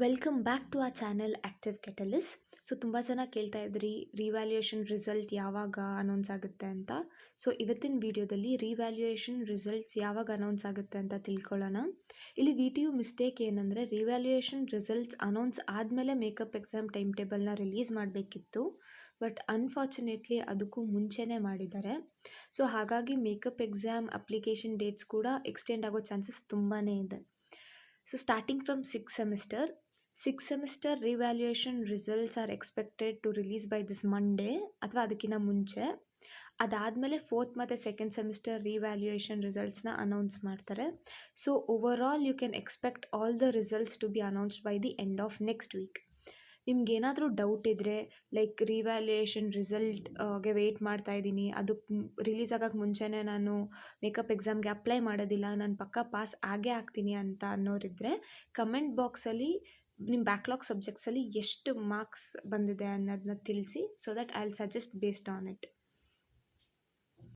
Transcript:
Welcome back to ಆ channel active ಕೆಟಲಿಸ್. So ತುಂಬ ಜನ ಕೇಳ್ತಾ ಇದ್ರಿ ರಿವ್ಯಾಲ್ಯೂಯೇಷನ್ ರಿಸಲ್ಟ್ ಯಾವಾಗ ಅನೌನ್ಸ್ ಆಗುತ್ತೆ ಅಂತ. ಸೊ ಇವತ್ತಿನ ವಿಡಿಯೋದಲ್ಲಿ ರಿವ್ಯಾಲ್ಯೂಯೇಷನ್ ರಿಸಲ್ಟ್ಸ್ ಯಾವಾಗ ಅನೌನ್ಸ್ ಆಗುತ್ತೆ ಅಂತ ತಿಳ್ಕೊಳ್ಳೋಣ. ಇಲ್ಲಿ VTU ಮಿಸ್ಟೇಕ್ ಏನಂದರೆ ರಿವ್ಯಾಲ್ಯೂಯೇಷನ್ ರಿಸಲ್ಟ್ಸ್ ಅನೌನ್ಸ್ ಆದಮೇಲೆ ಮೇಕಪ್ ಎಕ್ಸಾಮ್ ಟೈಮ್ ಟೇಬಲ್ನ ರಿಲೀಸ್ ಮಾಡಬೇಕಿತ್ತು. ಬಟ್ ಅನ್ಫಾರ್ಚುನೇಟ್ಲಿ ಅದಕ್ಕೂ ಮುಂಚೆನೇ ಮಾಡಿದ್ದಾರೆ. ಸೊ ಹಾಗಾಗಿ ಮೇಕಪ್ ಎಕ್ಸಾಮ್ ಅಪ್ಲಿಕೇಶನ್ ಡೇಟ್ಸ್ ಕೂಡ ಎಕ್ಸ್ಟೆಂಡ್ ಆಗೋ ಚಾನ್ಸಸ್ ತುಂಬಾ ಇದೆ. So starting from sixth semester revaluation results are expected to release by this Monday ಅಥವಾ ಅದಕ್ಕಿಂತ ಮುಂಚೆ. ಅದಾದಮೇಲೆ ಫೋರ್ತ್ ಮತ್ತು ಸೆಕೆಂಡ್ ಸೆಮಿಸ್ಟರ್ ರಿವ್ಯಾಲ್ಯೂಯೇಷನ್ ರಿಸಲ್ಟ್ಸ್ನ ಅನೌನ್ಸ್ ಮಾಡ್ತಾರೆ. So overall you can expect all the results to be announced by the end of next week. ನಿಮ್ಗೇನಾದರೂ doubt ಇದ್ದರೆ like revaluation ರಿಸಲ್ಟ್ಗೆ ವೆಯ್ಟ್ ಮಾಡ್ತಾ ಇದ್ದೀನಿ, ಅದಕ್ಕೆ ರಿಲೀಸ್ ಆಗೋಕ್ಕೆ ಮುಂಚೆನೇ ನಾನು ಮೇಕಪ್ ಎಕ್ಸಾಮ್ಗೆ ಅಪ್ಲೈ ಮಾಡೋದಿಲ್ಲ, ನಾನು ಪಕ್ಕ ಪಾಸ್ ಆಗೇ ಆಗ್ತೀನಿ ಅಂತ ಅನ್ನೋರಿದ್ದರೆ ಕಮೆಂಟ್ ಬಾಕ್ಸಲ್ಲಿ ನಿಮ್ಮ ಬ್ಯಾಕ್ಲಾಗ್ ಸಬ್ಜೆಕ್ಟ್ಸಲ್ಲಿ ಎಷ್ಟು ಮಾರ್ಕ್ಸ್ ಬಂದಿದೆ ಅನ್ನೋದನ್ನ ತಿಳಿಸಿ. So that I will suggest based on it.